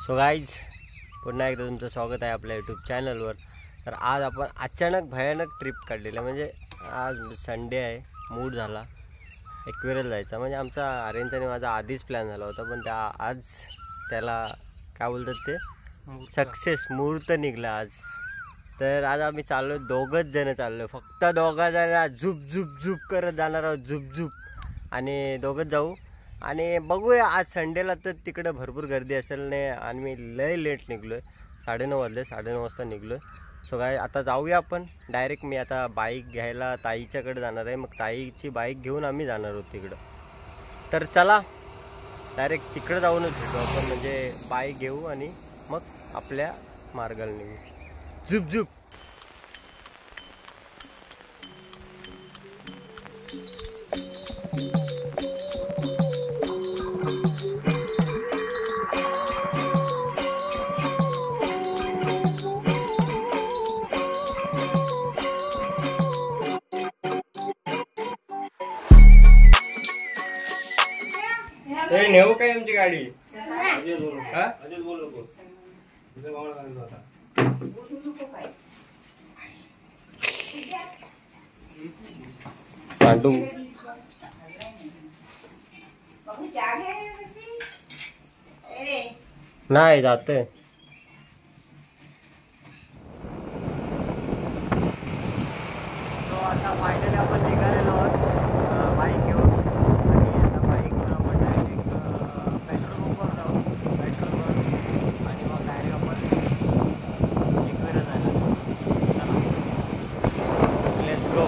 So guys, पुन्हा एकदा तुमचं स्वागत आहे आपल्या यूट्यूब चॅनलवर। तर आज आपण अचानक भयानक ट्रिप काढलेली, म्हणजे आज संडे आहे, मूड झाला एकविरेला जायचा। म्हणजे आमचा आर्यनचा आणि माझा आधीच प्लॅन झाला होता, पण आज त्याला काय बोलतात ते सक्सेस मुहूर्त निघला आज। तर आज आम्ही चाललो, दोघंच जण चाललो, फक्त दोघा जण झुप झुप झुप करत जाणार आहोत, झुप झुप, आणि दोघंच जाऊ आणि बघूया। आज संडेला तर तिकडे भरपूर गर्दी असेल नाही, आणि मी लय लेट निघलो आहे, 9:30 वाजले, 9:30 वाजता निघलो आहे। सो काय आता जाऊया आपण डायरेक्ट। मी आता बाईक घ्यायला ताईच्याकडे जाणार आहे, मग ताईची बाईक घेऊन आम्ही जाणार आहोत तिकडं। तर चला डायरेक्ट तिकडं जाऊनच भेटू आपण, म्हणजे बाईक घेऊ आणि मग आपल्या मार्गाला निघू, झुप झुप। नेऊ काय आमची गाडी? नाही जाते। आता फायनली आपण निघालेलो आहोत बाईक घेऊन, आणि आता बाईक घेऊन आपण डायरेक्ट पेट्रोल पंपवर जाऊ, पेट्रोल भरून, आणि मग डायरेक्ट आपण एकविरा जायला। चला लेट्स गो।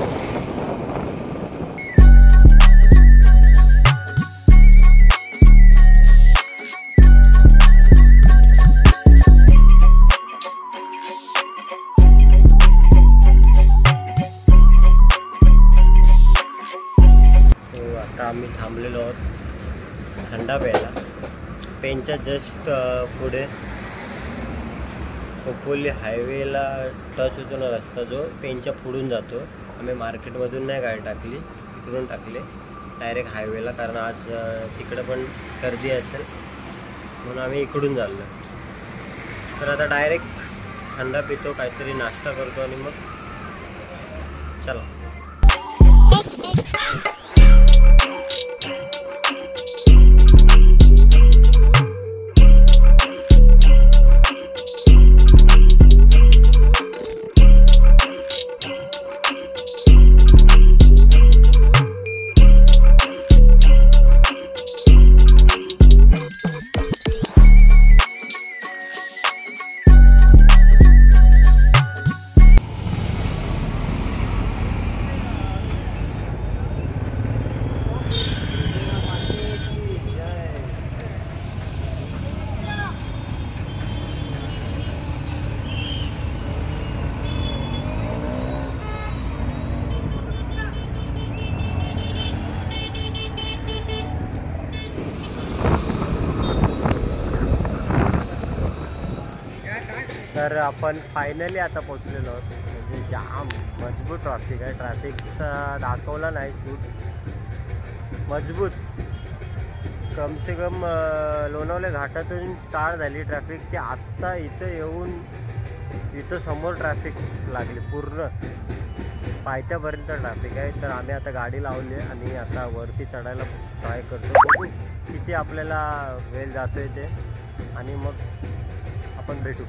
आता आम्ही थांबलेलो आहोत थंडा प्यायला, पेनच्या जस्ट पुढे। खोपोली हायवेला टच होतो ना रस्ता, जो पेनच्या पुढून जातो। आम्ही मार्केटमधून नाही गाडी टाकली, इकडून टाकले डायरेक्ट हायवेला, कारण आज तिकडं पण गर्दी असेल म्हणून आम्ही इकडून चाललो। तर आता डायरेक्ट थंडा पितो, काहीतरी नाश्ता करतो, आणि मग चला। तर आपण फायनली आता पोचलेलो आहोत, म्हणजे जाम मजबूत ट्रॅफिक आहे। ट्रॅफिकचा दाखवला नाही शूट, मजबूत कम से कम लोणावळे घाटातून स्टार्ट झाली ट्रॅफिक, ते आत्ता इथं येऊन इथं समोर ट्रॅफिक लागली, पूर्ण पायथ्यापर्यंत ट्रॅफिक आहे। तर आम्ही आता गाडी लावली आहे आणि आता वरती चढायला ट्राय करतो, बघू किती आपल्याला वेळ जातो आहे ते, आणि मग आपण भेटू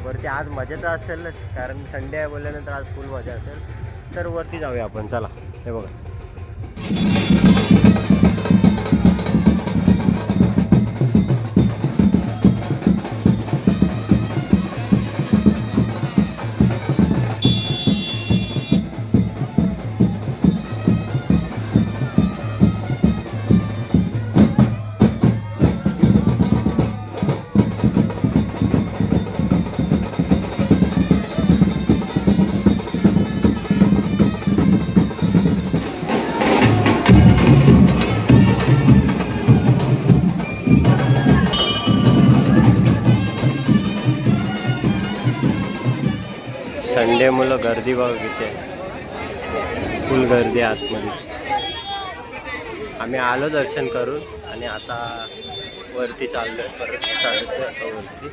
वरती। आज मजा तर असेलच, कारण संडे आहे बोलल्यानंतर आज फुल मजा असेल। तर वरती जाऊया आपण, चला। हे बघा, संडे मुलं गर्दी बघा किती आहे, फुल गर्दी आतमध्ये। आम्ही आलो दर्शन करून, आणि आता वरती चाललोय परत चढतोय आता वरती.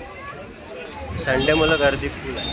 संडे मुलं गर्दी फुल आहे.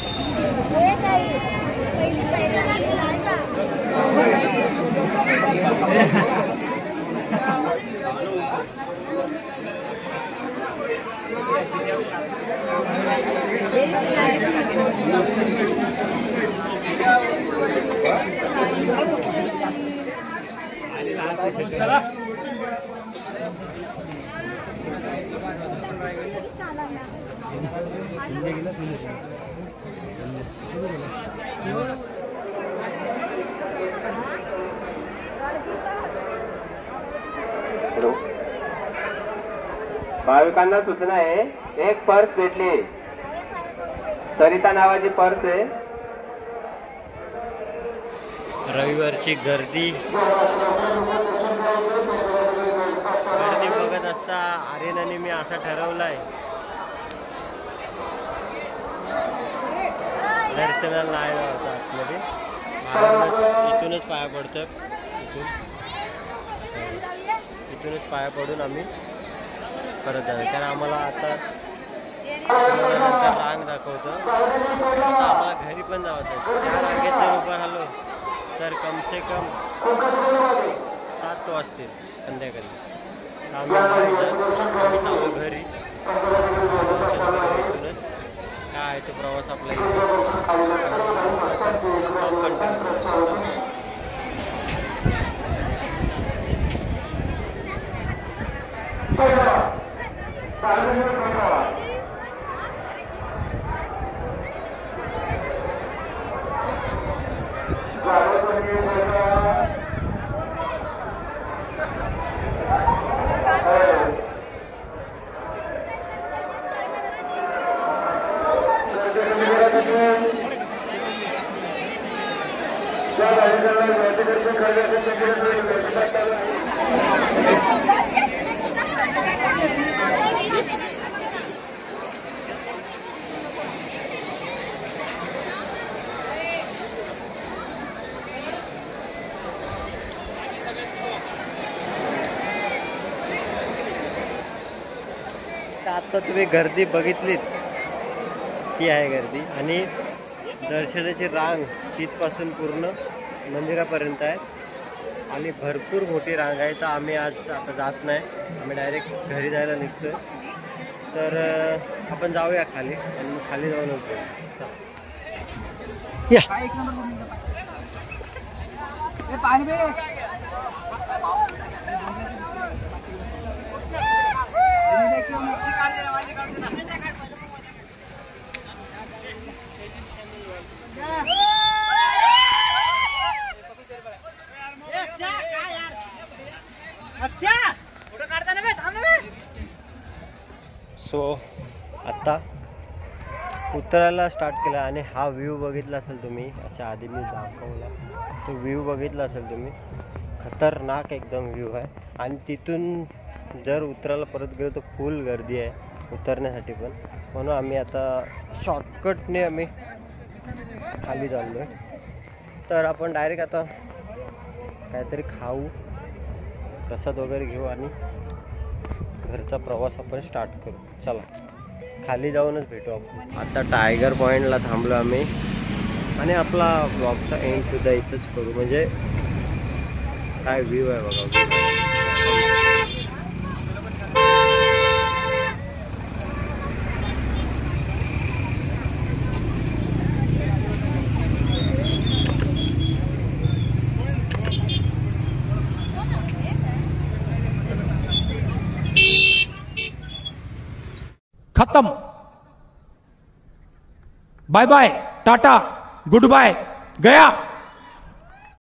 भाविकांना सूचना आहे, एक पर्स भेटली, सरिता नावाची पर्स आहे. रविवारची गर्दी बघत असता आर्यन आणि मी असा ठरवलाय दर्शनाला नाही जायचं आतमध्ये, इथूनच पाया पडतो. इथूनच पाया पडून आम्ही परत जाणार, कारण आम्हाला आता रांग दाखवतो. आम्हाला घरी पण जायचं. त्या रांगेत जर उभं राहिलो तर कम से कम 7 वाजतील संध्याकाळी. आम्ही चालू घरी. इथूनच काय आहे तो प्रवास आपला आता तुम्ही गर्दी बघितलीत, ती आहे गर्दी. आणि दर्शनाची रांग तिथपासून पूर्ण मंदिरापर्यंत आहे आणि भरपूर मोठी रांग आहे. तर आम्ही आज आता जात नाही, आम्ही डायरेक्ट घरी जायला निघतोय. तर आपण जाऊया खाली आणि मग खाली जाऊन होतो. या सो आता उतरायला स्टार्ट केला आणि हा व्ह्यू बघितला असेल तुम्ही. याच्या आधी मी दाखवला तो व्ह्यू बघितला असेल तुम्ही. खतरनाक एकदम व्ह्यू आहे. आणि तिथून जर उतरायला परत गेलो तर फुल गर्दी आहे उतरण्यासाठी पण. म्हणून आम्ही आता शॉर्टकटने आम्ही खाली चाललो आहे. तर आपण डायरेक्ट आता काहीतरी खाऊ, प्रसाद वगैरे घेऊ आणि घरचा प्रवास आपण स्टार्ट करू. चला खाली जाऊनच भेटू आपण. आता टायगर पॉईंटला थांबलो आम्ही आणि आपला ब्लॉगचा एंड सुद्धा इथंच करू. म्हणजे काय व्ह्यू आहे बघा. खत्म, bye bye, tata, good bye, गया.